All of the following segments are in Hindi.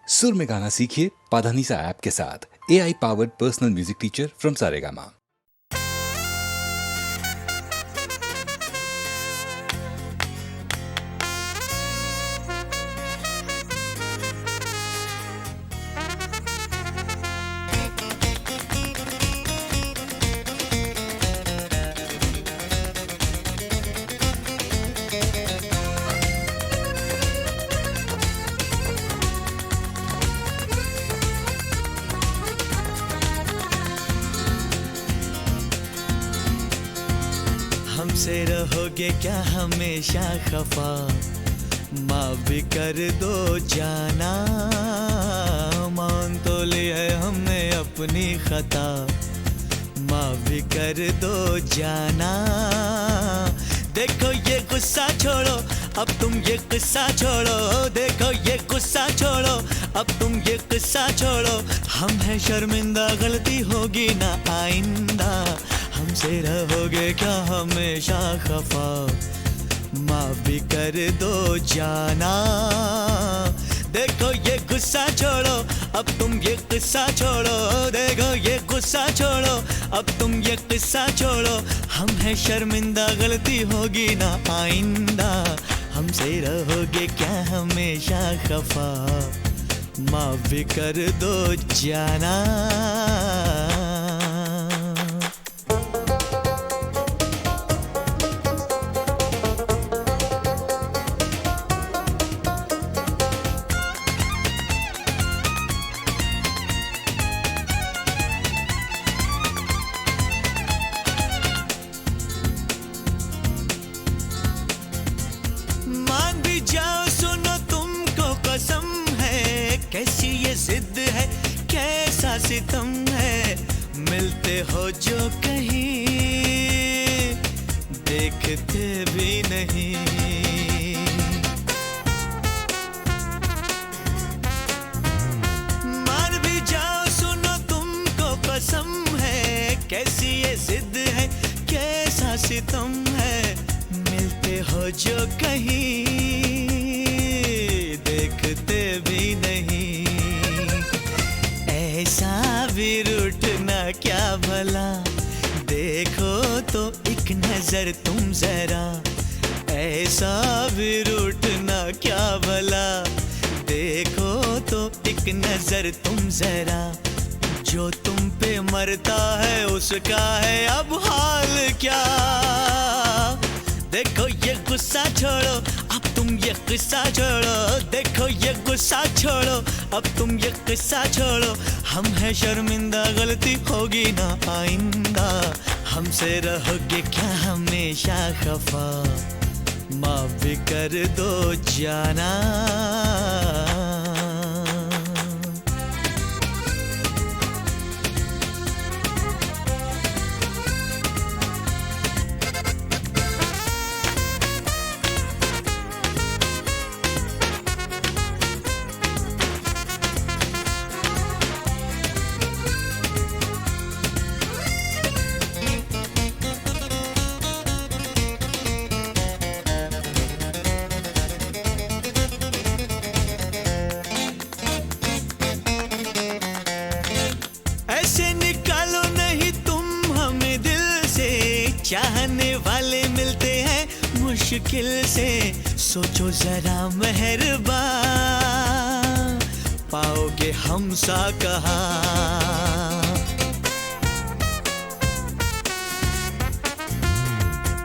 सुर में गाना सीखिए पाधानीसा ऐप के साथ। AI powered personal music teacher from Saregama. हमसे रहोगे क्या हमेशा खफा, माफ भी कर दो जाना। मान तो ली है हमने अपनी खता, माफ भी कर दो जाना। देखो ये गुस्सा छोड़ो, अब तुम ये गुस्सा छोड़ो। देखो ये गुस्सा छोड़ो, अब तुम ये गुस्सा छोड़ो। हम हैं शर्मिंदा, गलती होगी ना आइंदा। हमसे रहोगे क्या हमेशा खफा, माफ भी कर दो जाना। देखो ये गुस्सा छोड़ो, अब तुम ये गुस्सा छोड़ो। देखो ये गुस्सा छोड़ो, अब तुम ये गुस्सा छोड़ो। हम हैं शर्मिंदा, गलती होगी ना आइंदा। हमसे रहोगे क्या हमेशा खफा, माफ भी कर दो जाना। मान भी जाओ, सुनो तुमको कसम है, कैसी ये जिद है, कैसा सितम है। मिलते हो जो कहीं, देखते भी नहीं। मान भी जाओ, सुनो तुमको कसम है, कैसी ये जिद है, कैसा सितम है। मिलते हो जो कहीं, देखते भी नहीं। ऐसा भी रूठना क्या भला, देखो तो एक नजर तुम जरा। ऐसा भी रूठना क्या भला, देखो तो एक नजर तुम जरा। जो तुम पे मरता है उसका है अब हाल क्या। देखो ये गुस्सा छोड़ो, अब तुम ये गुस्सा छोड़ो। देखो ये गुस्सा छोड़ो, अब तुम ये गुस्सा छोड़ो। हम हैं शर्मिंदा, गलती होगी ना आइंदा। हमसे रहोगे क्या हमेशा खफा, माफ भी कर दो जाना। ऐसे निकालो नहीं तुम हमें दिल से, चाहने वाले मिलते हैं मुश्किल से। सोचो जरा मेहरबान, पाओगे हम सा कहा।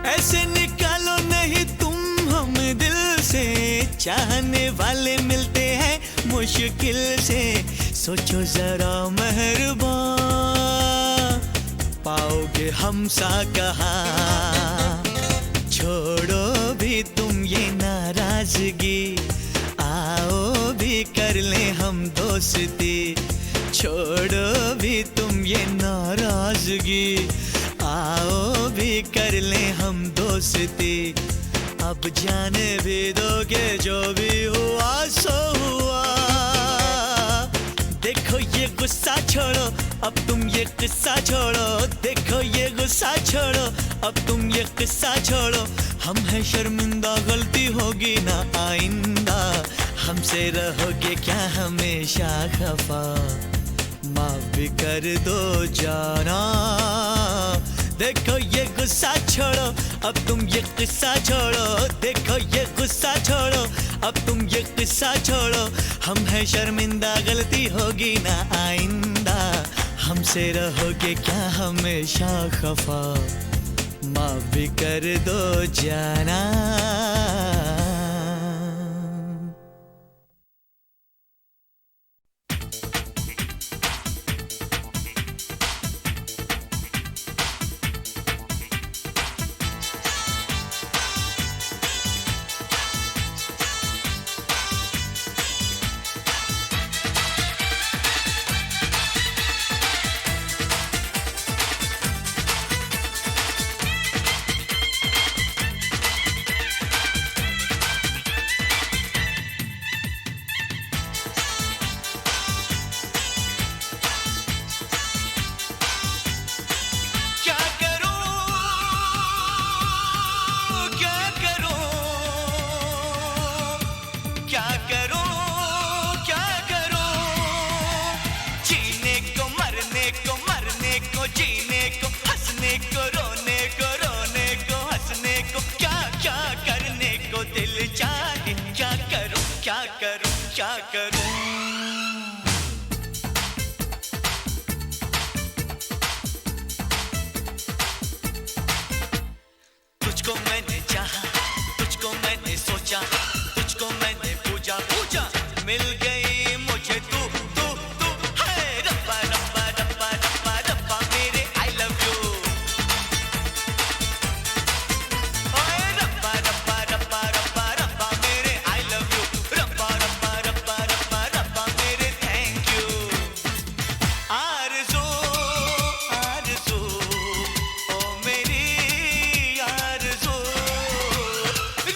ऐसे निकालो नहीं तुम हमें दिल से, चाहने वाले मिलते हैं मुश्किल से। सोचो जरा मेहरबान, पाओगे हम सा कहा। छोड़ो भी तुम ये नाराजगी, आओ भी कर ले हम दोस्ती। छोड़ो भी तुम ये नाराजगी, आओ भी कर ले हम दोस्ती। अब जाने भी दोगे जो भी हुआ सो हुआ। देखो ये गुस्सा छोड़ो, अब तुम ये किस्सा छोड़ो। देखो ये गुस्सा छोड़ो, अब तुम ये किस्सा छोड़ो। हम हैं शर्मिंदा, गलती होगी ना आइंदा। हमसे रहोगे क्या हमेशा खफा, माफ भी कर दो जाना। देखो ये गुस्सा छोड़ो, अब तुम ये किस्सा छोड़ो। देखो ये गुस्सा छोड़ो, अब तुम ये किस्सा छोड़ो। हम हैं शर्मिंदा, गलती होगी ना आइंदा। हमसे रहोगे क्या हमेशा खफा, माफ भी कर दो जाना। जीने को, हंसने को, रोने को, रोने को, हंसने को, क्या क्या करने को दिल चाहे। क्या करूं, क्या करूं, क्या करूं। तुझको मैंने चाहा, तुझको मैंने सोचा, तुझको मैंने पूजा पूजा, मिल गई मुझे तू तू तू। है रब्बा रब्बा रब्बा रब्बा रब्बा मेरे आई लव यू। ओए रब्बा रब्बा रब्बा रब्बा रब्बा मेरे आई लव यू। रब्बा रब्बा रब्बा रब्बा रब्बा मेरे थैंक यू। आरज़ू आरज़ू ओ मेरी आरज़ू।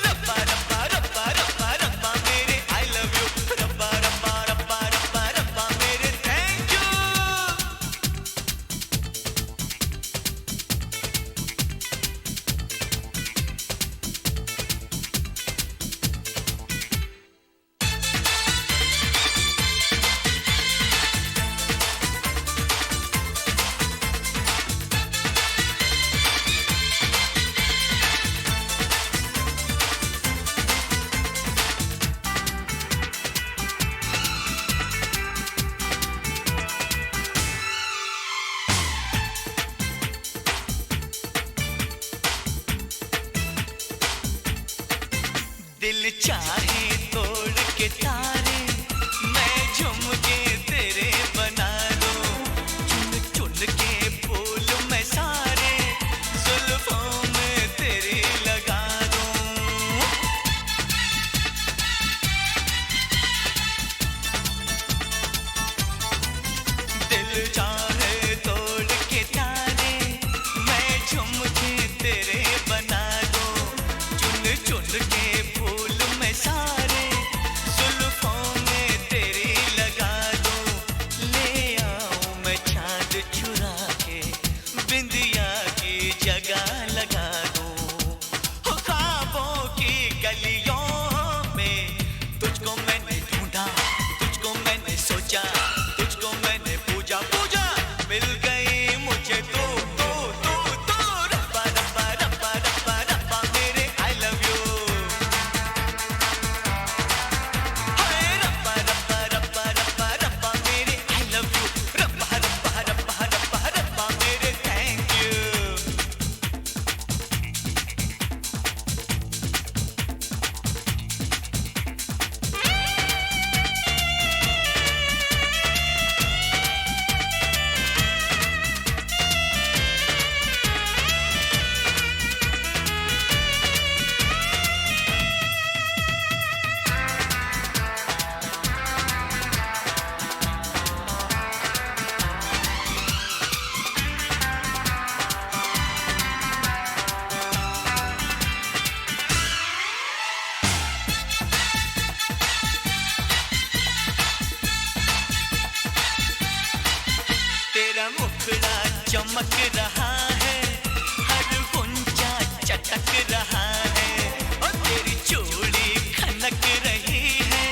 रब्बा रब्बा रब्बा रब्बा रब्बा मेरे आई लव यू। रब्बा रब्बा रब्बा रब्बा रब्बा मेरे थैंक यू। दिल चाहे तोड़ के तारे, मैं झुमके तेरे बना दूं। चुन चुन के फूल मैं सारे, जुल्फों में तेरी लगा दूं। दिल चाहे तोड़ के तारे, मैं झुमके तेरे बना दूं। चुन चुन के फूल मैं सारे, जुल्फों में तेरी लगा दूं। ले आऊं मैं चाँद चुरा के, बिंदिया की जगह लगा दूं। हो ख्वाबों की गलियों में तुझको मैंने ढूंढा, तुझको मैंने सोचा, तुझको मैंने पूजा पूजा, मिल गई मुझे तू तू तू तू। रब्बा रब्बा रब्बा रब्बा रब्बा मेरे आई लव यू। हाय रब्बा रब्बा रब्बा रब्बा रब्बा मेरे आई लव यू। रब्बा रब्बा रब्बा रब्बा रब्बा मेरे थैंक यू। तेरा मुखड़ा चमक रहा है, हर गुंजा चटक रहा है। और तेरी चूड़ी खनक रही है,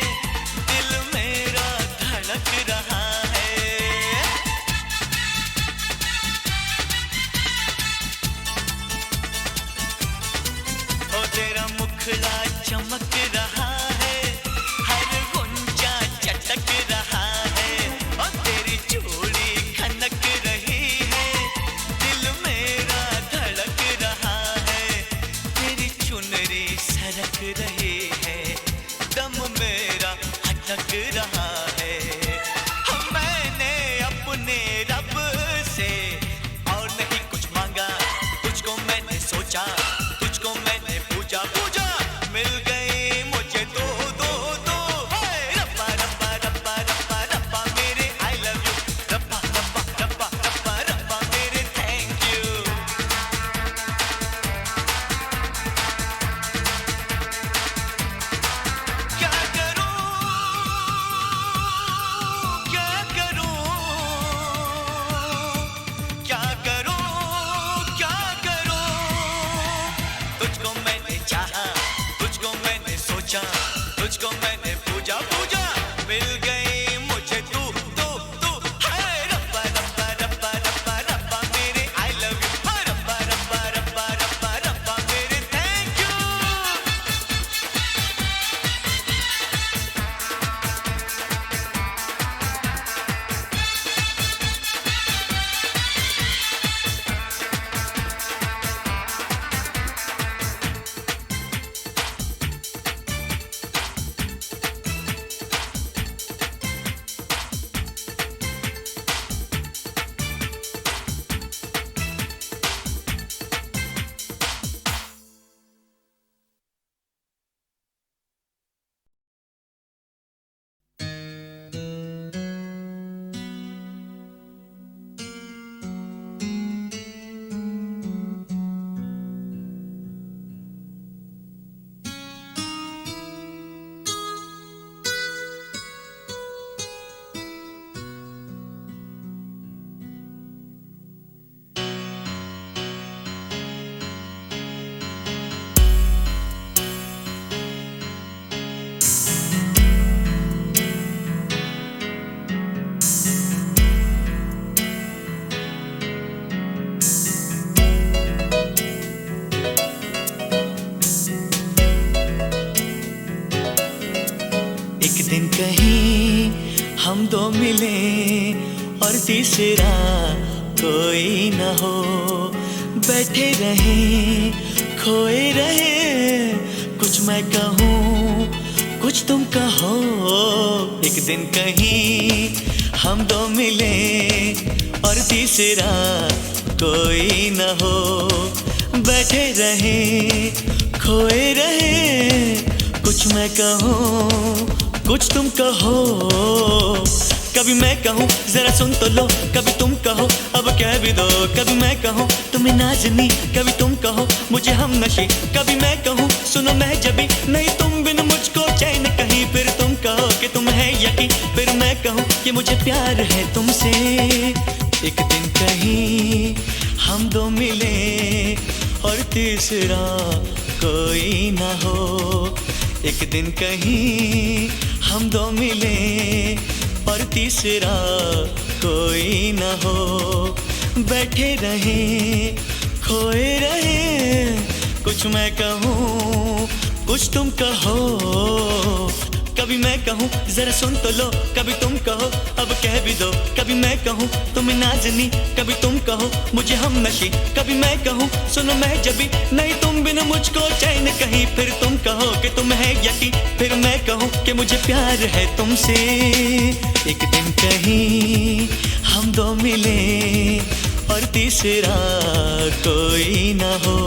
हम दो मिले और तीसरा कोई न हो, बैठे रहे खोए रहे, कुछ मैं कहूँ कुछ तुम कहो, एक दिन कहीं हम दो मिले और तीसरा कोई न हो, बैठे रहे खोए रहे, कुछ मैं कहूँ कुछ तुम कहो। कभी मैं कहूँ जरा सुन तो लो, कभी तुम कहो अब कह भी दो, कभी मैं कहूँ तुम्हें नाज़नी, कभी तुम कहो मुझे हम नशी, कभी मैं कहूँ सुनो मैं जबी, नहीं तुम बिन मुझको चैन कहीं, फिर तुम कहो कि तुम है यकीन, फिर मैं कहूँ कि मुझे प्यार है तुमसे। एक दिन कहीं हम दो मिले और तीसरा कोई ना हो, एक दिन कहीं हम दो मिले और तीसरा कोई न हो, बैठे रहे खोए रहे, कुछ मैं कहूँ कुछ तुम कहो। कभी मैं कहूँ जरा सुन तो लो, कभी तुम कहो अब कह भी दो, कभी मैं कहूँ तुम्हें नाज़नी, कभी तुम कहो मुझे हम नशी, कभी मैं कहूँ सुनो मैं जबी, नहीं तुम बिन मुझको चैन कहीं, फिर तुम कहो कि तुम है यकीन, फिर मैं कहूँ कि मुझे प्यार है तुमसे। एक दिन कहीं हम दो मिले और तीसरा कोई ना हो।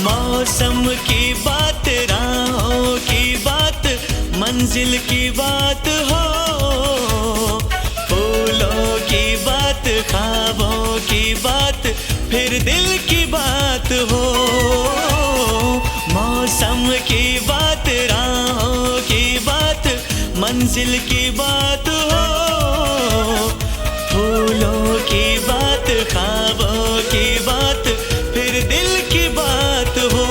मौसम की बात, राहों की बात, मंजिल की बात हो, फूलों की बात, ख्वाबों की बात, फिर दिल की बात हो। मौसम की बात, राहों की बात, मंजिल की बात हो, फूलों की बात, ख्वाबों की बात, फिर दिल की बात हो।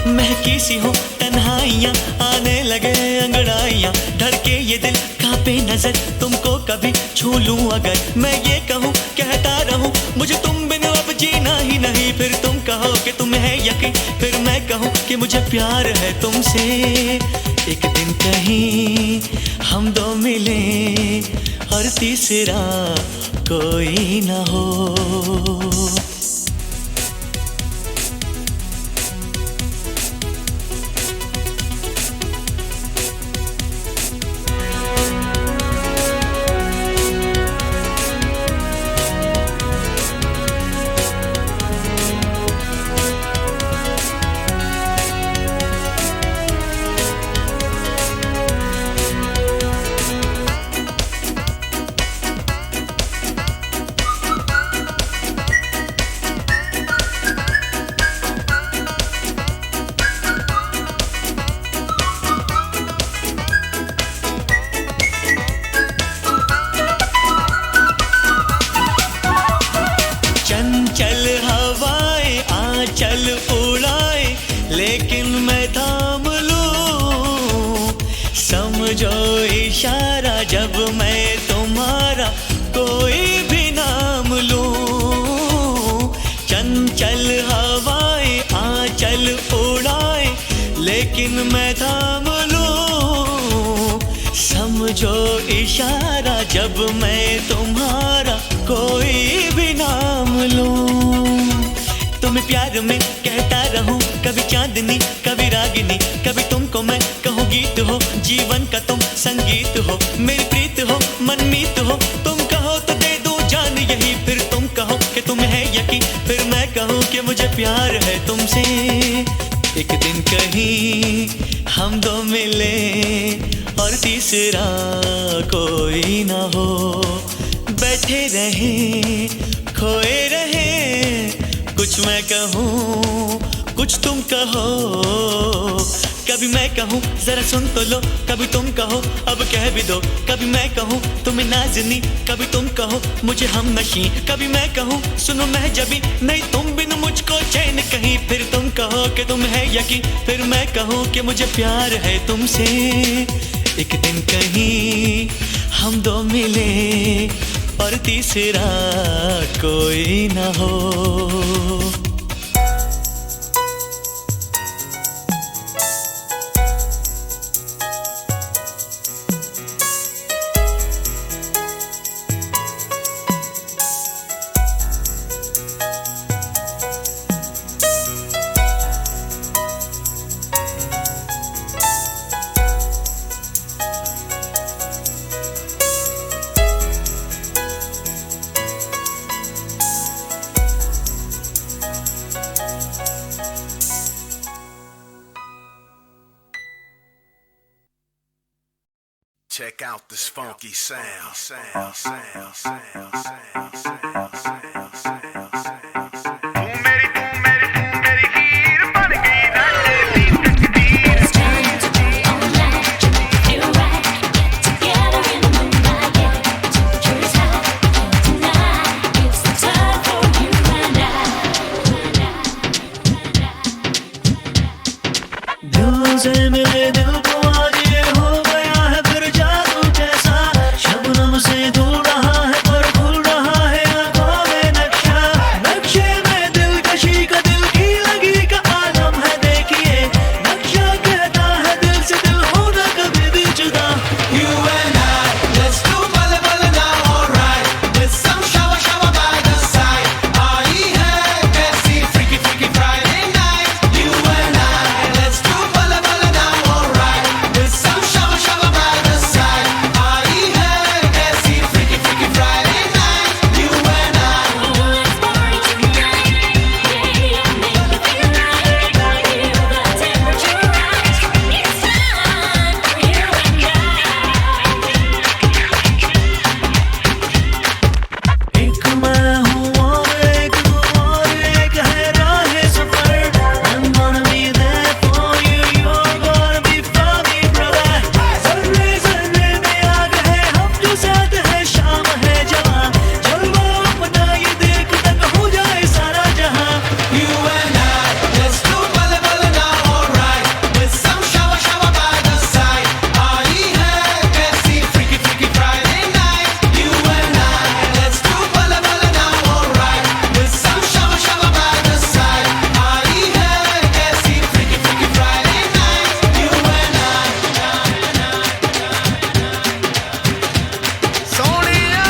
महकी सी हो तन्हाइयाँ, आने लगे अंगड़ाइयाँ, धड़के ये दिल कांपे नजर, तुमको कभी छू लूं अगर, मैं ये कहूँ कहता रहूं मुझे तुम बिन अब जीना ही नहीं, फिर तुम कहो कि तुम है यकीन, फिर मैं कहूँ कि मुझे प्यार है तुमसे। एक दिन कहीं हम दो मिले और तीसरा कोई ना हो। चंचल हवाएं आंचल उड़ाए, लेकिन मैं थाम लूं, समझो इशारा जब मैं तुम्हारा कोई भी नाम लूं। चंचल हवाएं आंचल उड़ाए, लेकिन मैं थाम लूं, समझो इशारा जब मैं तुम्हारा कोई भी नाम लूं। तुम्हें प्यार में कहता रहूं, कभी चांदनी कभी रागिनी, कभी तुमको मैं कहूँ गीत हो, जीवन का तुम संगीत हो, मेरी प्रीत हो मनमीत हो, तुम कहो तो दे दूं जान यही, फिर तुम कहो कि तुम है यकीन, फिर मैं कहूँ कि मुझे प्यार है तुमसे। एक दिन कहीं हम दो मिले तीसरा कोई ना हो। बैठे रहें खोए रहें, कुछ मैं कहूँ कुछ तुम कहो। कभी मैं कहूँ जरा सुन तो लो, कभी तुम कहो अब कह भी दो। कभी मैं कहूँ तुम्हें नाज़नी, कभी तुम कहो मुझे हमनशी। कभी मैं कहूँ सुनो मैं जबी, नहीं तुम बिन मुझको चैन कहीं। फिर तुम कहो कि तुम है यकीन, फिर मैं कहूँ कि मुझे प्यार है तुमसे। एक दिन कहीं हम दो मिले और तीसरा कोई ना हो। Check out this funky sound. दिल से मिले दिल को आज ये हो गया है फिर जादू जैसा। शबनम से दूर रहा है पर भूल रहा है आंखों में नक्शा। नक्शे में दिलकशी का दिल की लगी का आलम है देखिए। नक्शा कहता है दिल से दिल होना कभी भी जुदा। You and I, let's do bala bala now, alright. With some shawa shawa by the side. Aayi hai kaisi freaky freaky Friday night. You and I, let's do bala bala now, alright. With some shawa shawa by the side. Aayi hai kaisi freaky freaky Friday night. You and I. Let's party tonight. Yeah, make me feel right. Got you the temperature right. It's time for you and I. एक मैं हूँ और एक तू और एक है राह सफर। I'm gonna be there for you, you're gonna be for me, brother. ज़र्रे ज़र्रे में आग है, हम जो साथ हैं शाम है जवां। जलवा अपना ये देख तक हो जाए सारा जहां। You and I, let's do bala bala now, alright. With some shawa shawa by the side. Aayi hai kaisi freaky freaky Friday night. You and I, let's do bala bala now, alright. With some shawa shawa by the side. Aayi hai kaisi freaky freaky Friday night. You and I. Sonia.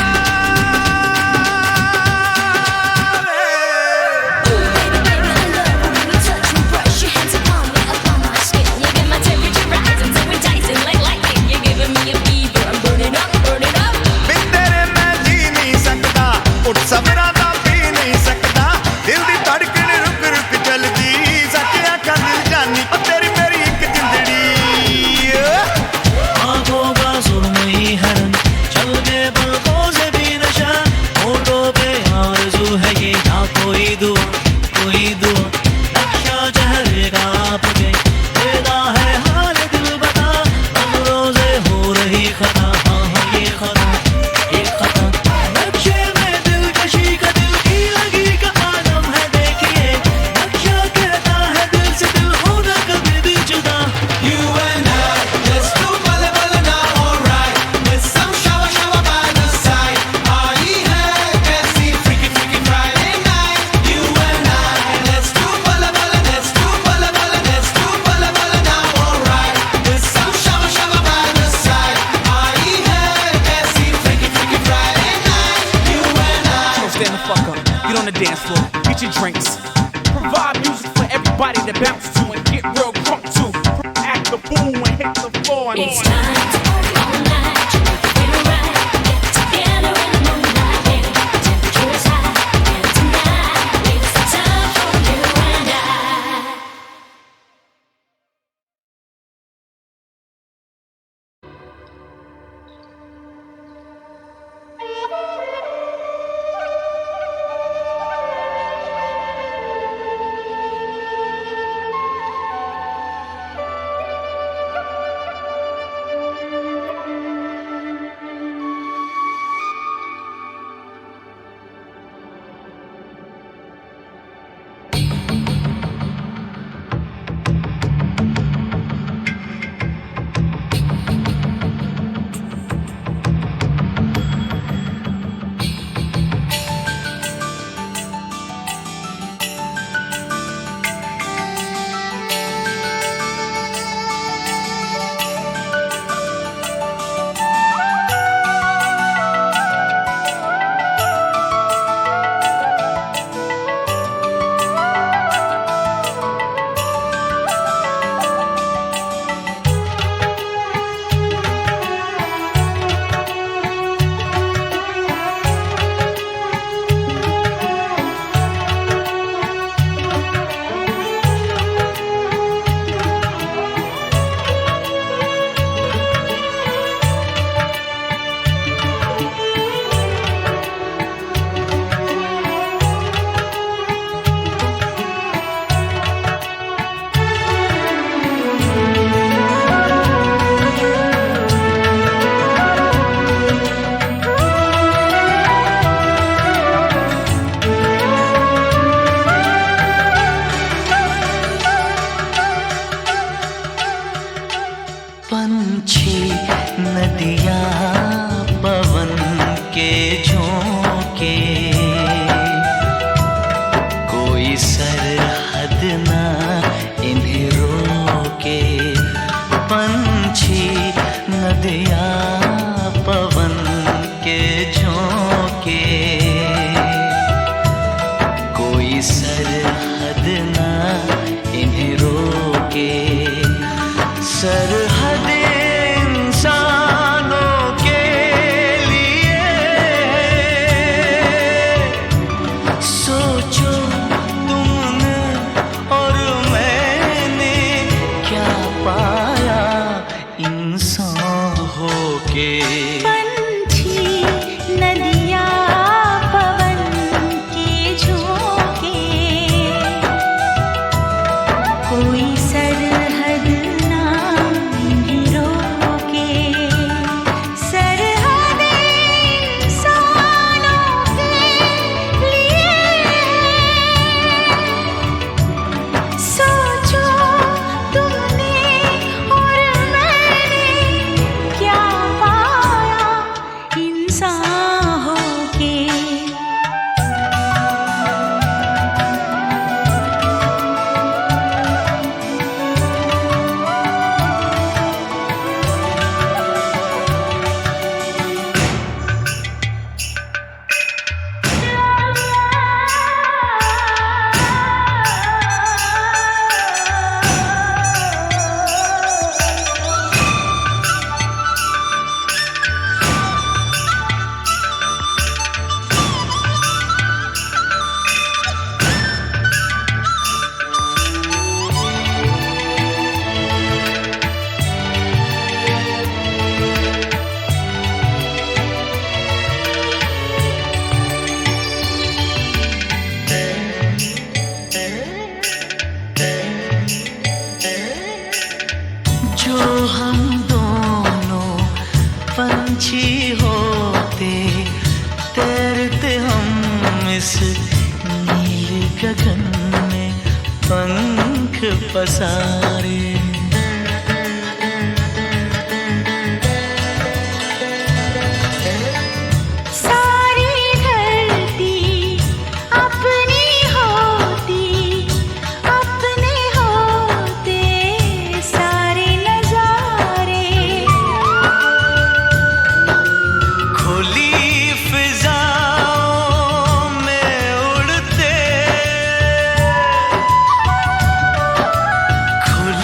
Baby, baby, I love when you touch me, brush your hands upon me, up on my skin. You get my temperature rising, so enticing like lightning. You're giving me a fever, I'm burning up, burning up. बिन तेरे मैं जी नहीं सकता, उठ सबरा दा पी नहीं सकता। दिल दी धड़कन रुक रुक चलदी, सच आखां दिल जानी ओ तेरी मेरी एक जिंदड़ी। आंखों का सुरमई हरन, चल के पलकों से भी नशा। होठों पे आरज़ू है ये ना कोई दुआ, कोई दुआ। नक्शा चेहरे का आपके देदा है हाल दिल बता। नजरों से हो रही खता, हाँ हाँ ये खता, ये खता। नक्शे में दिलकशी का दिल की लगी का आलम है देखिए। नक्शा कहता है दिल से दिल होना कभी भी जुदा। You and I, let's do bala bala now, alright. With some shawa shawa by the side. Aayi hai kaisi freaky freaky Friday night. You and I, let's do bala bala, let's do bala bala, let's do bala bala now, alright. With some shawa shawa by the side. Aayi hai kaisi freaky freaky Friday night. You and I. So stand the fuck up, get on the dance floor, get your drinks. Provide music for everybody to bounce to and get real crunk to. Act the fool and hit the floor and It's time to party all night. You make me feel right. Get together in the moonlight. Yeah, the temperature is high. And tonight, it's the time for you and I. पंछी नदियाँ पवन के झोंके, कोई सरहद ना इन्हें रोके। पंछी नदियाँ पवन के झोंके, कोई सरहद ना इन्हें रोके। सरहद इंसानों के लिए, सोचो तुमने और मैंने क्या पाया इंसान होके। पंछी नदियाँ पवन के झोंके, कोई सरहद ना इन्हें रोके। सरहद इंसानों के लिए, सोचो तुमने और मैंने क्या पाया इंसान होके। जो हम दोनों पंछी होते, तैरते हम इस नीले गगन में पंख पसारे। सारी धरती अपनी होती, अपने होते सारे नजारे। खुली फिजाओं में उड़ते, खुली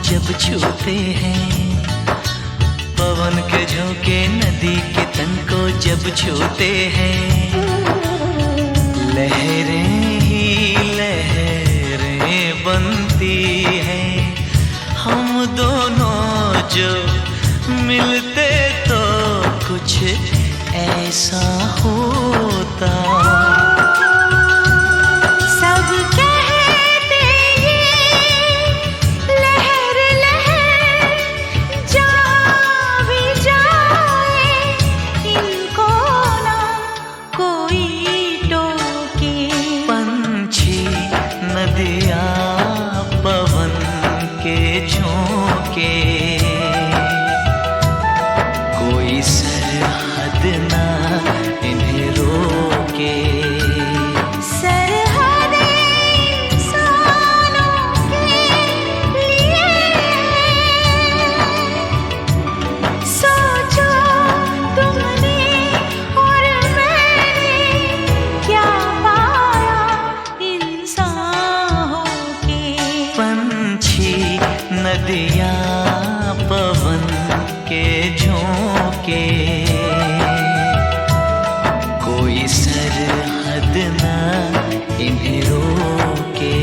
जब छूते हैं, पवन के झोंके नदी के तन को जब छूते हैं, लहरें ही लहरें बनती हैं। हम दोनों जो मिलते तो कुछ ऐसा होता। सब कहते ये लहर लहर जा भी जाए, इनको ना कोई टोके। पंछी नदियाँ पवन के झोंके, कोई सरहद ना इन्हें रोके। सरहदें इंसानों के लिए सोचो तुमने और मैंने क्या पाया इंसान होके। पंछी नदियाँ पवन के झोंके, कोई सरहद ना इन्हें रोके।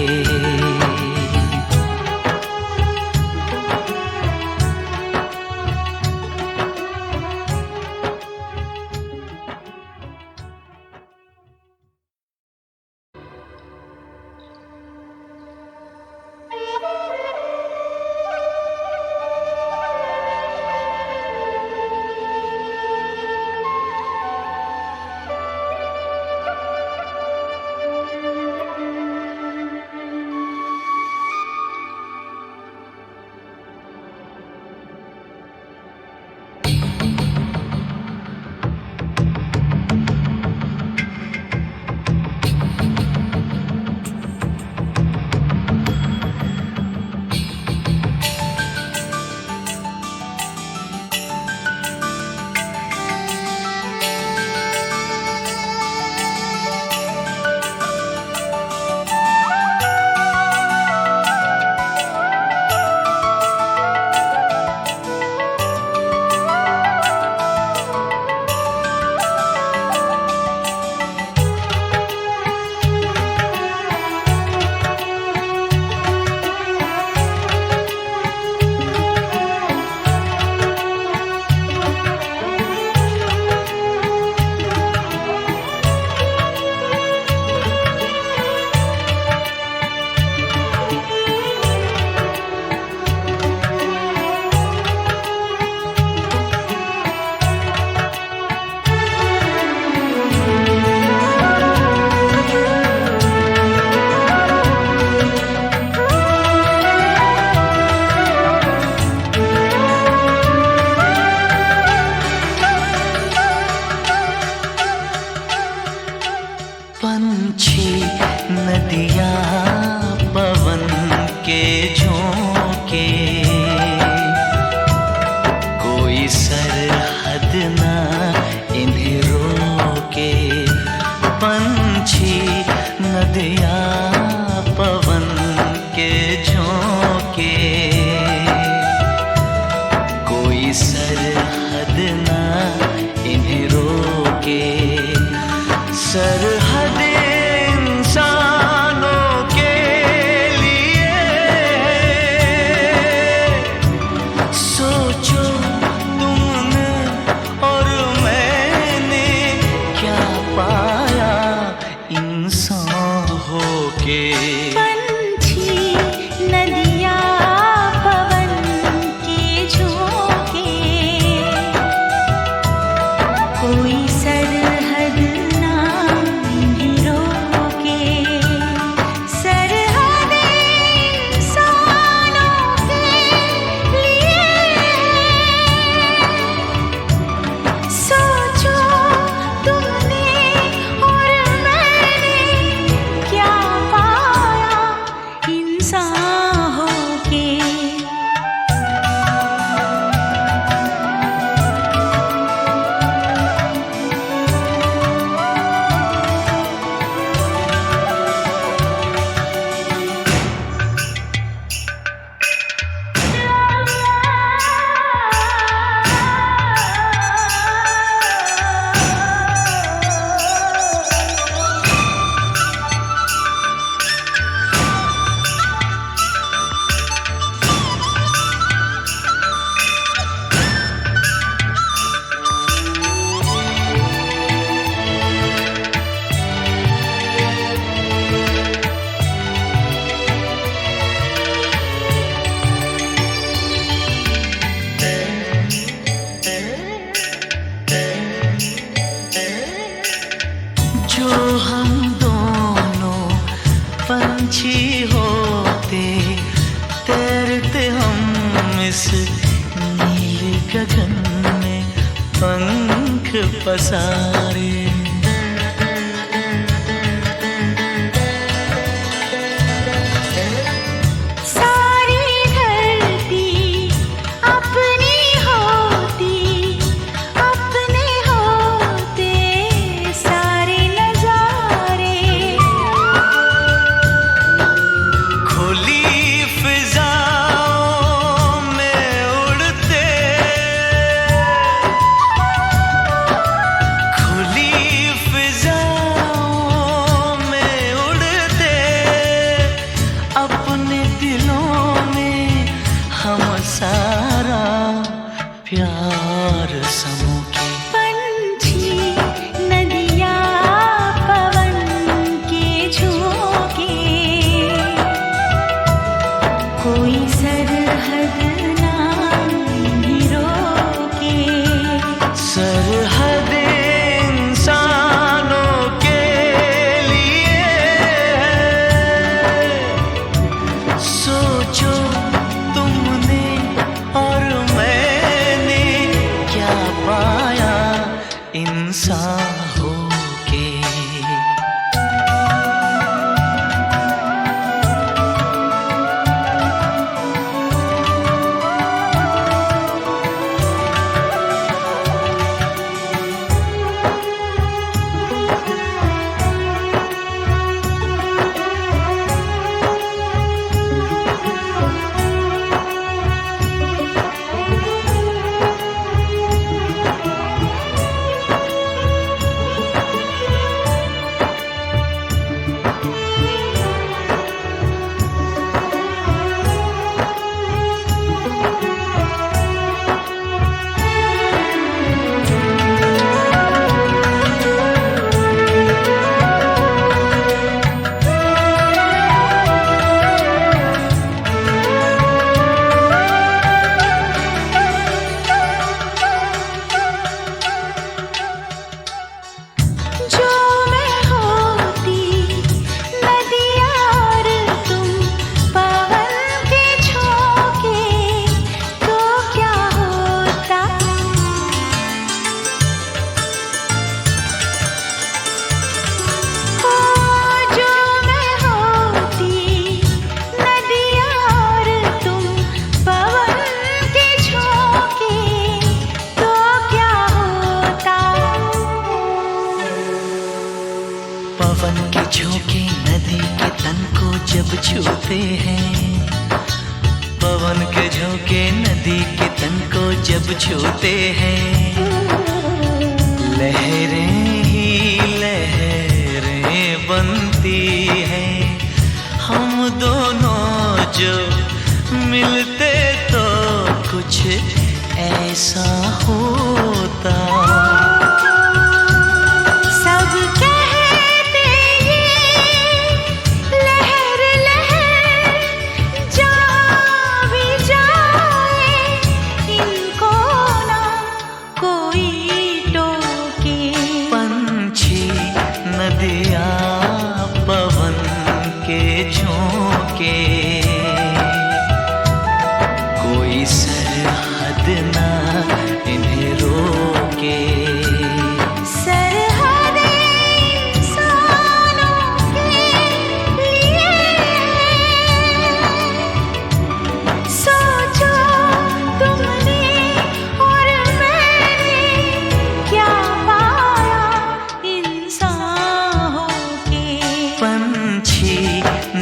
तैरते हम इस नीले गगन में पंख पसारे। सारी धरती अपनी होती, अपने होते सारे नजारे। खुली फिजाओं में उड़ते, खुली फिजाओं में उड़ते, अपने दिलों में हम सारा प्यार समूह के। पंछी नदियाँ पवन के झोंके, कोई सरहद ना इन्हें रोके। सरहद इंसानों के लिए है। सोचो तुमने और मैंने क्या पाया इंसान होके। जो मैं होती नदियाँ और तुम पवन के झोंके, तो क्या होता। ओ जो मैं होती नदियाँ और तुम पवन के झोंके, तो क्या होता। पवन के झोंके नदी के तन को जब छूते हैं, पवन के झोंके नदी के तन को जब छूते हैं, लहरें ही लहरें बनती हैं। हम दोनों जो मिलते तो कुछ ऐसा होता। सब कहते ये लहर लहर जा भी जाए, इनको ना कोई टोके। पंछी नदियाँ पवन के झोंके, कोई सरहद ना इन्हें रोके। सरहद इंसानों के लिए है। सोचो तुमने और मैंने क्या पाया इंसान होके। पंछी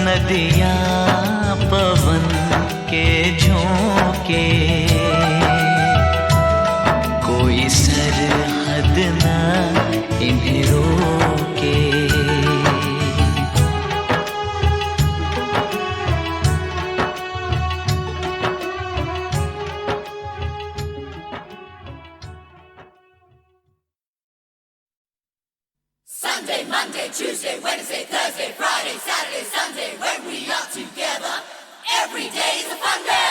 नदियाँ पवन के झोंके, कोई सरहद ना इन्हें रोके। Sunday, Monday, Tuesday, Wednesday, Thursday, Friday, Saturday, Sunday, when we are together, every day is a fun day.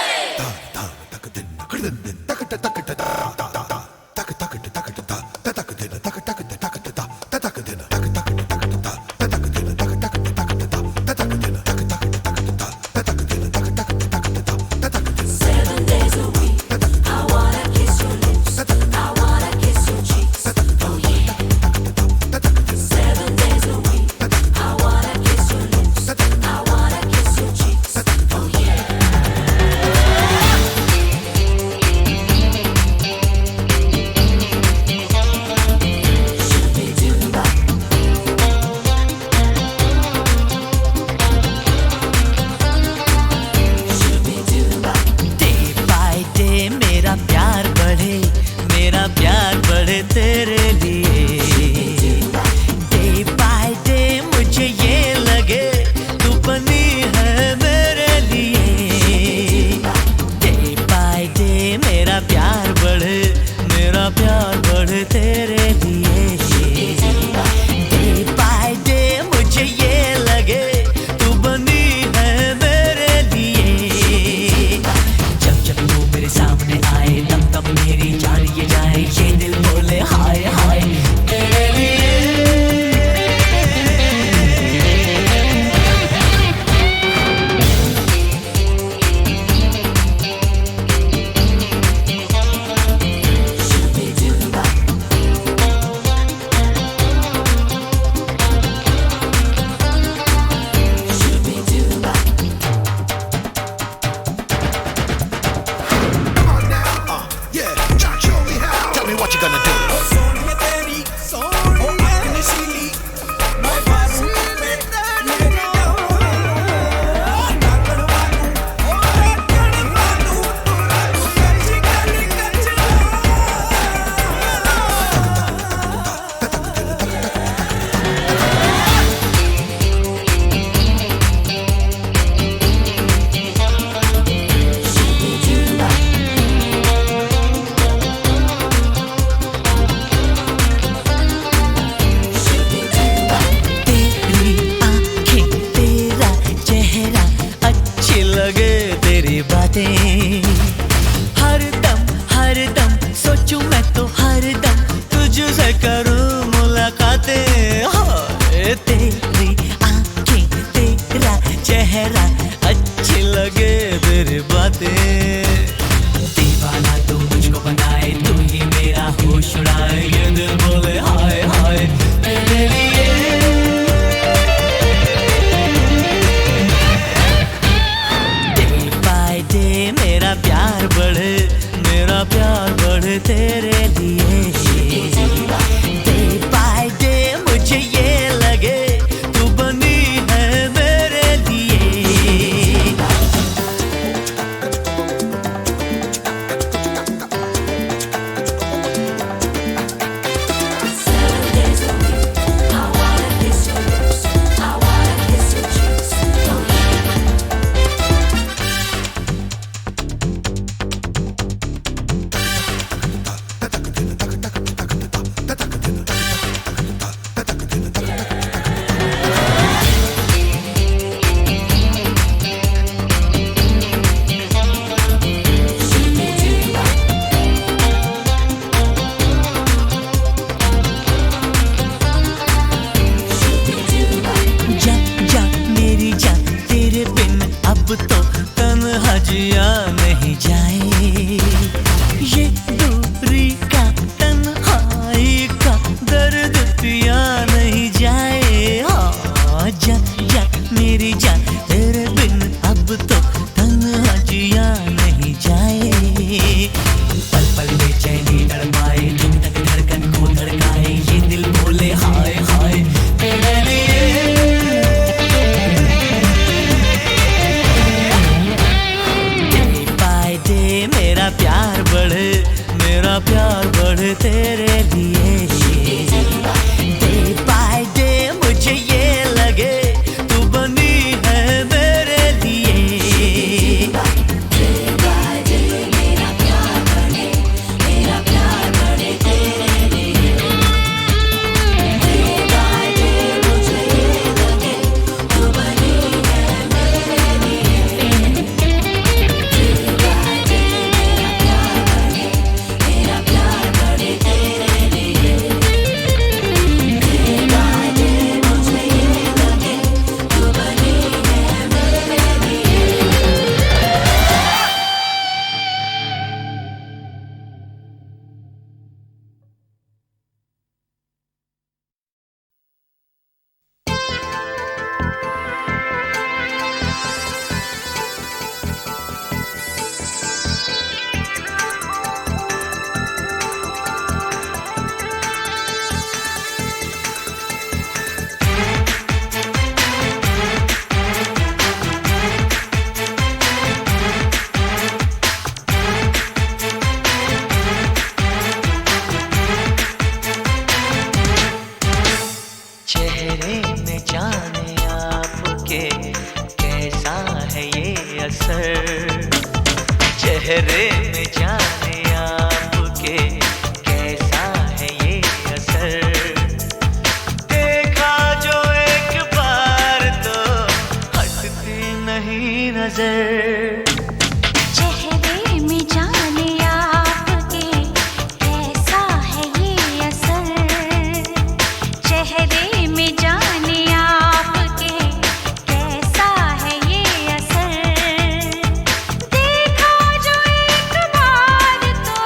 बातें। हर दम सोचूं मैं तो हर दम तुझसे करूं मुलाकातें। हाय तेरी आंखें तेरा चेहरा अच्छी लगे तेरी बातें। दीवाना तू मुझको बनाए तू ही मेरा होश उड़ाए ये दिल बोले हाय हाय तेरे लिए। डे बाय डे मेरा प्यार बढ़े तेरे लिए। डे बाय डे मुझे ये लगे तू बनी है मेरे लिए। जिया नहीं जाए ये दूरी का तन्हाई का दर्द पिया नहीं जाए। हाँ जा जा मेरी जान तेरे बिन अब तो तन्हा जिया नहीं जाए। पल पल बेचैनी तड़पाए दिन तक धड़कन को धड़काए ये दिल बोले हाय हाय तेरे लिए। मेरा प्यार बढ़े तेरे लिए। डे बाय डे मुझे ये लगे तू बनी है मेरे लिए। डे बाय डे मेरा प्यार बढ़े तेरे लिए। डे बाय डे मुझे ये लगे तू बनी है मेरे लिए। डे बाय डे चेहरे में जाने आपके कैसा है ये असर। देखा जो एक बार तो हटती नहीं नजर। चेहरे में जाने आपके कैसा है ये असर। चेहरे में जाने आपके कैसा है ये असर। देखा जो एक बार तो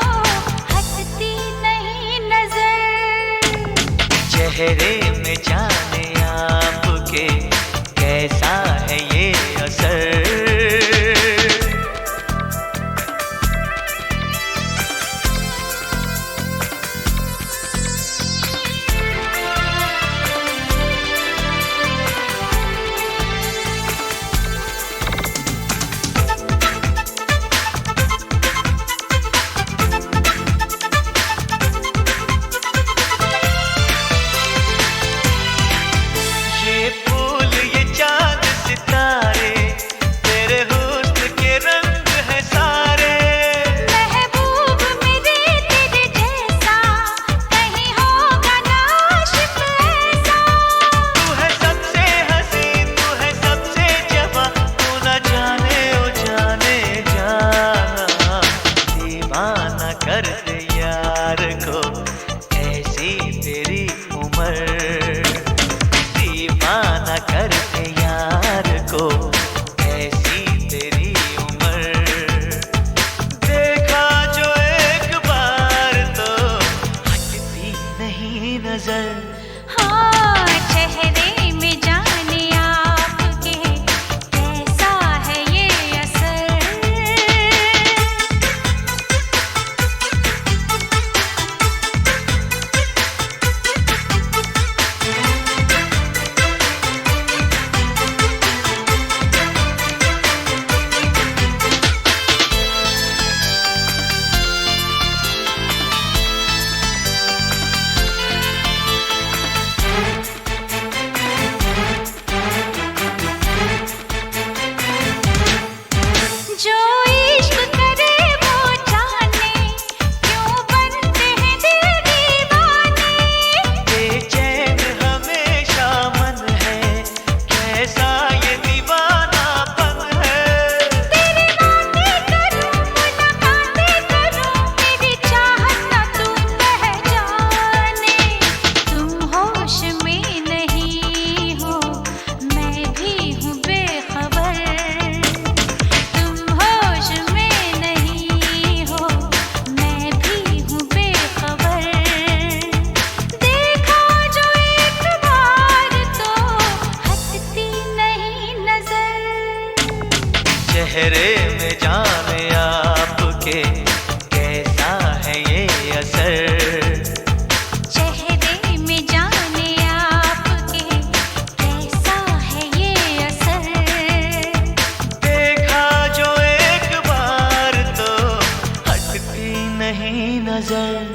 नजर,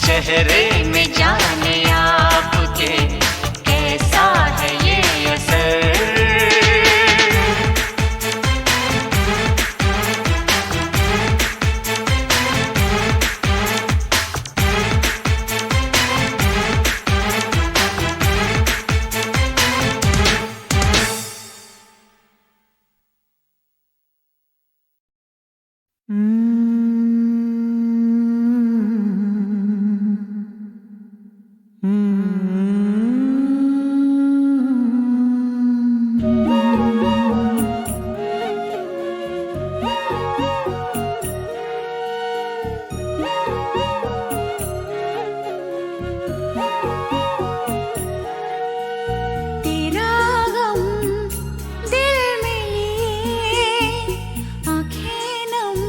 चेहरे में जाने आपके कैसा है ये असर। तेरा गम दिल में लिए, आंखें नम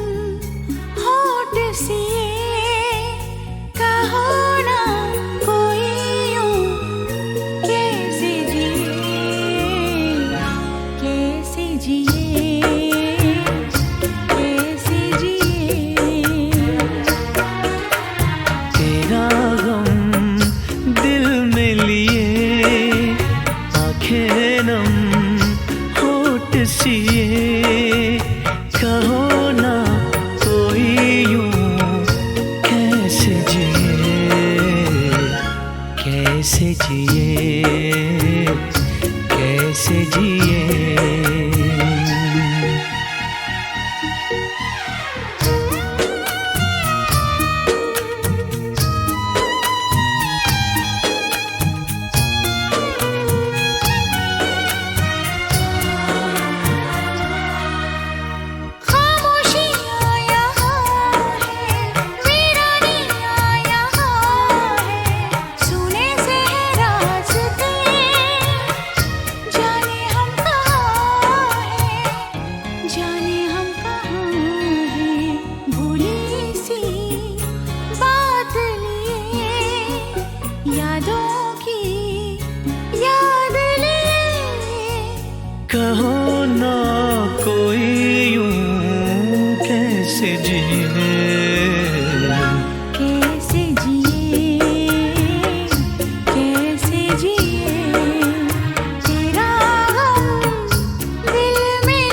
होठ सिए, कहो ना कोई यूं कैसे जिए, कैसे जिए, कैसे जिए। तेरा गम दिल में लिए, आंखें नम होठ सिए, कहो ना कोई यूं कैसे जिए, कैसे जिए, कैसे जिए। खामोशियाँ यहाँ है, वीरानियाँ यहाँ है, सुने से है रास्ते, जाने हम कहाँ हैं, जाने हम कहाँ हैं। भूली सी बात लिए, यादों की याद लिए, कहो ना कोई यूं कैसे जिए, कैसे जिए, कैसे जिए। तेरा गम दिल में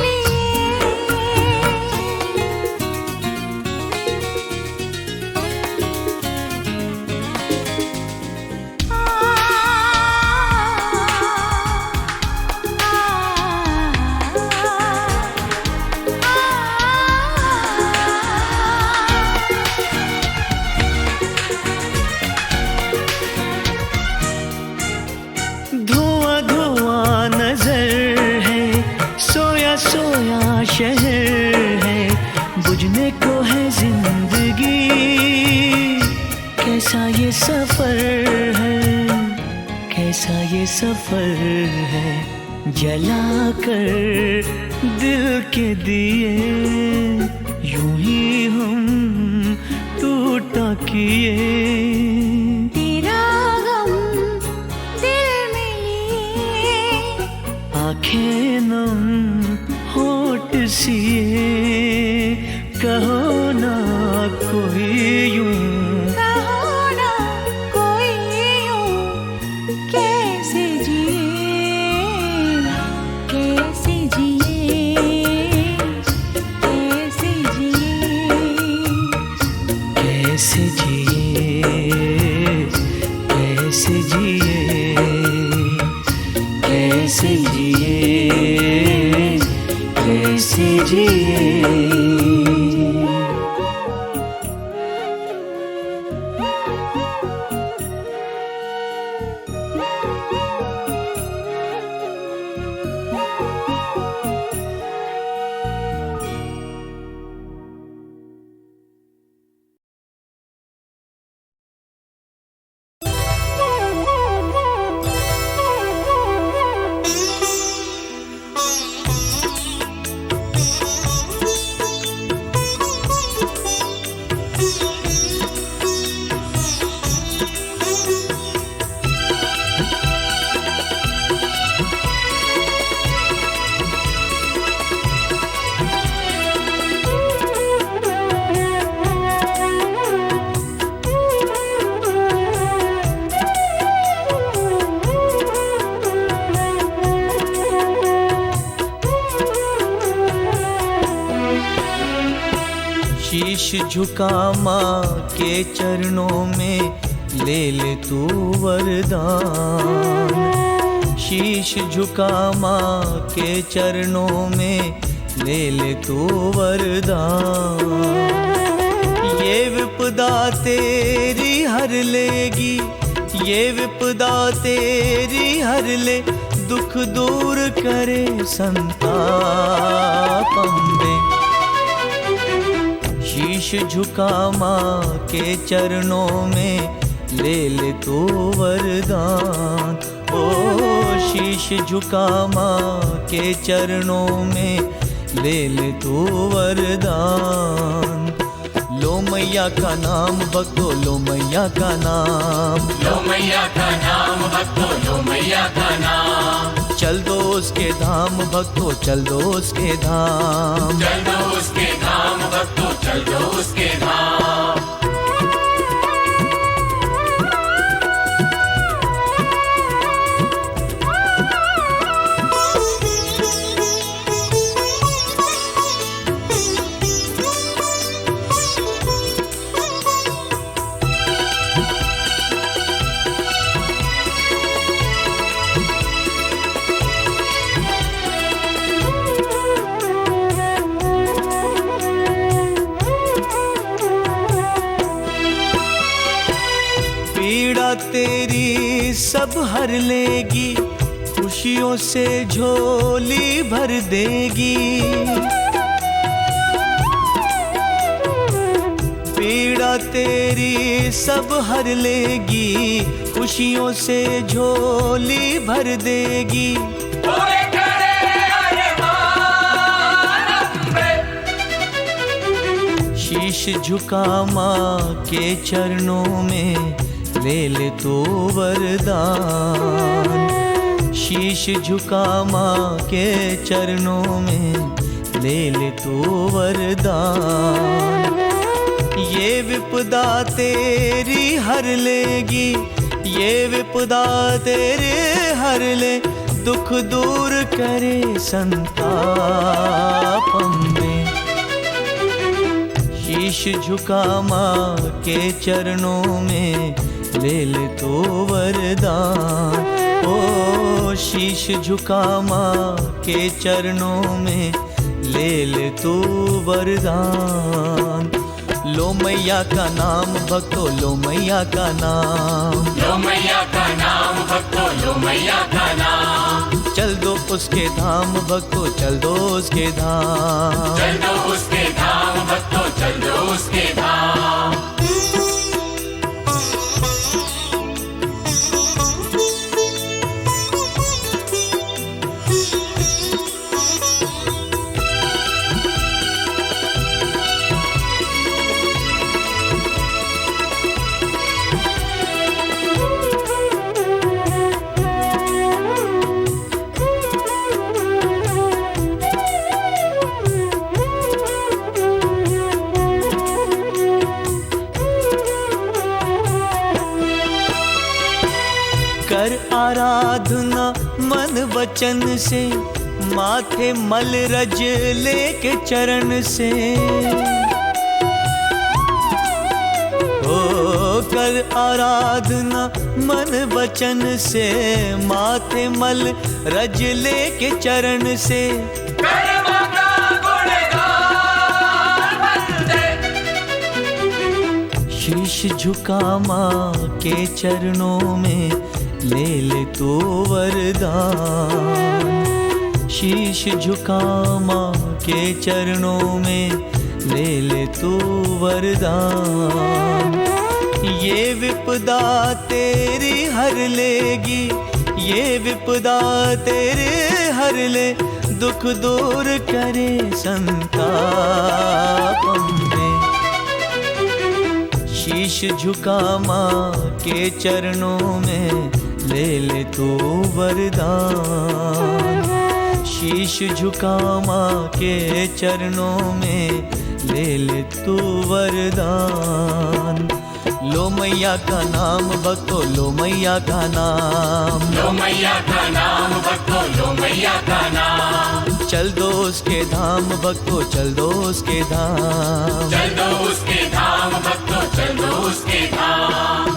धुआं धुआं नजर है, सोया सोया शहर है, बुझने को है जिंदगी, कैसा ये सफर है, कैसा ये सफर है। जला कर दिल के दिए, यूं ही हम टूटा किए। तेरा गम दिल में लिए, आंखें नम होठ सिए, कहो ना कोई यूं कहो ना कोई यूं कैसे जिए, कैसे जिए, कैसे जिए। कैसे जिए, कैसे जिए, कैसे जिए, कैसे जिए। शीश झुका माँ के चरणों में ले ले तू वरदान। शीश झुका माँ के चरणों में ले ले तू वरदान। ये विपदा तेरी हर लेगी, ये विपदा तेरी हर ले, दुख दूर करे संताप अम्बे। शीश झुका माँ के चरणों में ले ले तू वरदान। ओ शीश झुका माँ के चरणों में ले ले तू वरदान। लो मैया का नाम भक्तो, लो मैया का नाम, लो मैया का नाम भक्तो, लो मैया का नाम। चल दो उसके धाम भक्तो, चल दो उसके धाम। चल दो उसके धाम भक्तो, चल दो उसके धाम। पीड़ा तेरी सब हर लेगी, खुशियों से झोली भर देगी। पीड़ा तेरी सब हर लेगी, खुशियों से झोली भर देगी। पूरे करे अरमान अम्बे। शीश झुका माँ के चरणों में ले ले तो वरदान। शीश झुका माँ के चरणों में ले ले तो वरदान। ये विपदा तेरी हर लेगी, ये विपदा तेरे हर ले, दुख दूर करे संताप अम्बे। शीश झुका माँ के चरणों में ले ले तो वरदान। ओ शीश झुका माँ के चरणों में ले ले तो वरदान। लो मैया का नाम भक्तो, लो मैया का नाम, लो मैया का नाम भक्तो, लो मैया का नाम। चल दो उसके धाम भक्तो, चल दो उसके धाम। चल दो उसके धाम भक्तो, चल दो उसके धाम। कर आराधना मन वचन से, माथे मल रज लेके चरण से। ओ कर आराधना मन वचन से, माथे मल रज लेके चरण से। कर माता गुणगान बंदे। शीश झुका माँ के चरणों में ले ले तो वरदान। शीश झुका माँ के चरणों में ले ले तो वरदान। ये विपदा तेरी हर लेगी, ये विपदा तेरे हर ले, दुख दूर करे संताप अम्बे। शीश झुका माँ के चरणों में ले ले तो वरदान। शीश झुका माँ के चरणों में ले ले तो वरदान। लो मैया का नाम भक्तो, लो मैया का नाम, लो मैया का नाम भक्तो, लो मैया का नाम। चल दो उसके धाम भक्तों, चल दो उसके धाम। चल दो उसके धाम भक्तों, चल दो उसके धाम।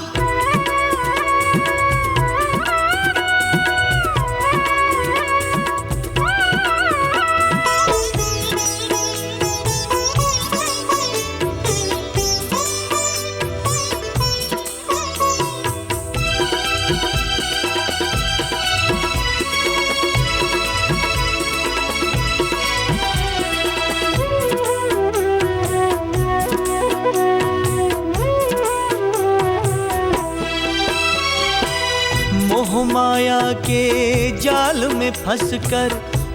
मोह माया के जाल में फंसकर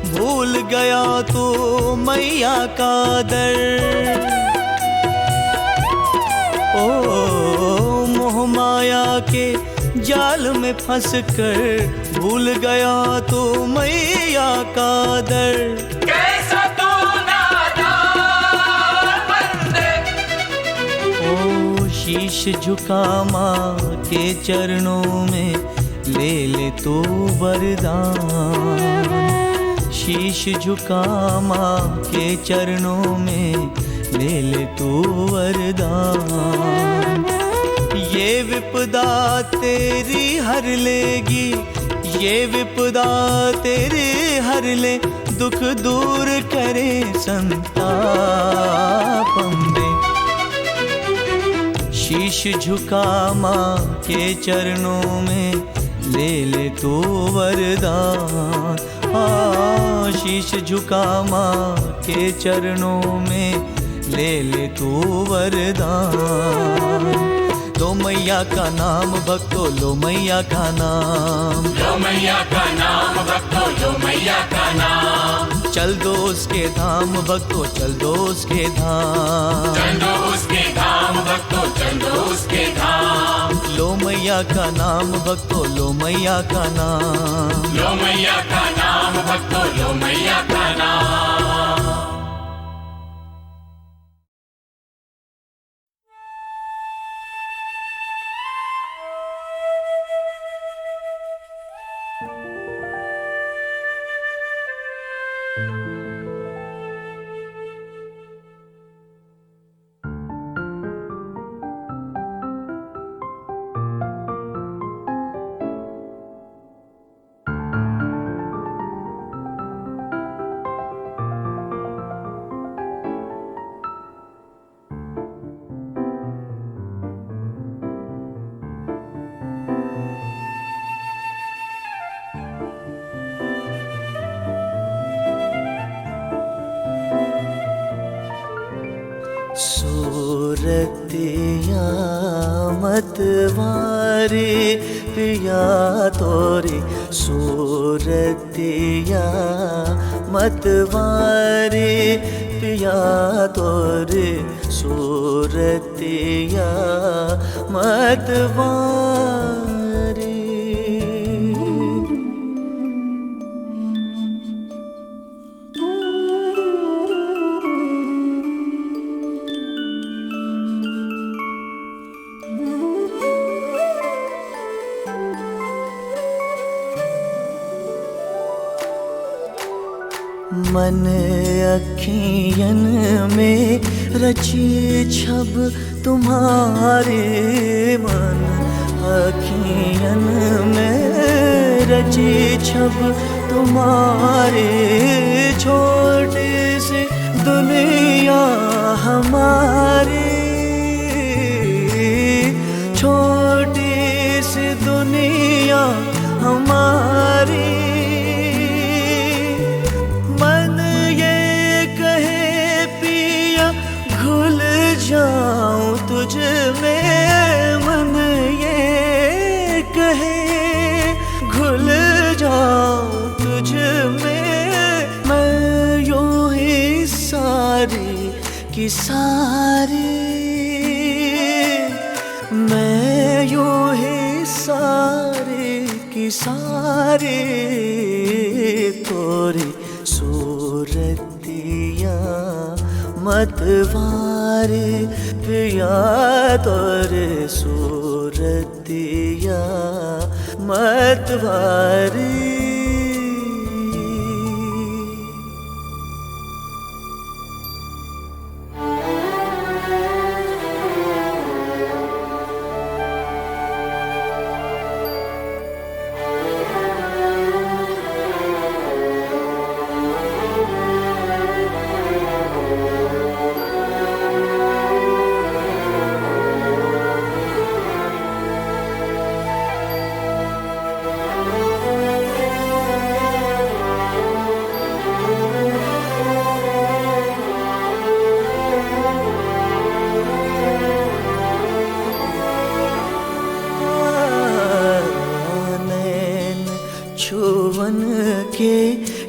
भूल गया तो मैया का दर। ओ मोह माया के जाल में फंसकर भूल गया तो मैया का दर। कैसा तू नादान बंदे। ओ शीश झुका माँ के चरणों में ले ले तू वरदान। शीश झुका माँ के चरणों में ले ले तू वरदान। ये विपदा तेरी हर लेगी, ये विपदा तेरी हर ले, दुख दूर करे संताप अम्बे। शीश झुका माँ के चरणों में ले ले तू वरदान। शीश झुका माँ के चरणों में ले ले तू वरदान। लो मैया का नाम भक्तों, लो मैया का नाम। लो मैया का नाम भक्तों, लो मैया का नाम। चल दो उसके धाम भक्तों, चल दो उसके धाम। चल दो उसके धाम भक्तों, चल दो उसके धाम। लो मैया का नाम भक्तों, लो मैया का नाम। लो मैया का नाम भक्तों, लो मैया का नाम। सूरतिया मतवारे पिया तोरे, सूरतिया मतवारे पिया तोरे, सूरतिया मतवारे। मन अखियन में रची छब तुम्हारे, मन अखियन में रची छब तुम्हारे। छोटी सी दुनिया हमारी, छोटी सी दुनिया हमारी। जाऊं तुझ में, मन ये कहे घुल जाऊं तुझ में। मैं यूं ही सारी की सारी, मैं यूं ही सारी की सारी तोरी सूरतिया मतवारे पिया तोरे, सूरतिया मतवारे।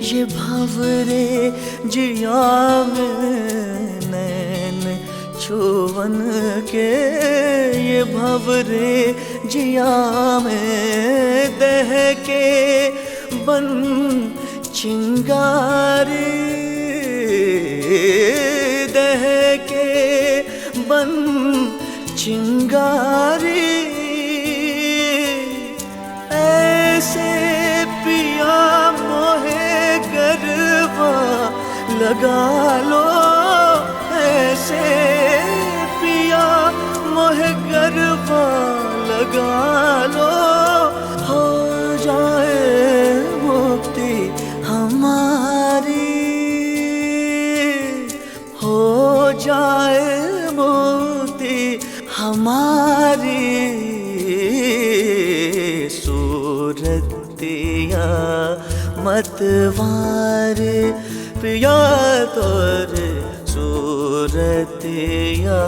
ये भंवरे जिया में नैन छुवन के, ये भंवरे जिया में दह के बन चिंगारी, दह के बन चिंगारी। ऐसे पिया मोहे गरबा लगा लो, ऐसे पिया मोहे गरबा लगा लो, हो जाए मुक्ति हमारी, हो जाए मुक्ति हमारी। सूरतिया मतवार पिया तोरे, सूरतिया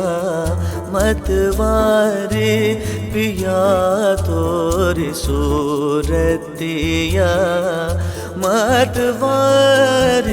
मतवार पिया तोरे, सूरतिया मतवार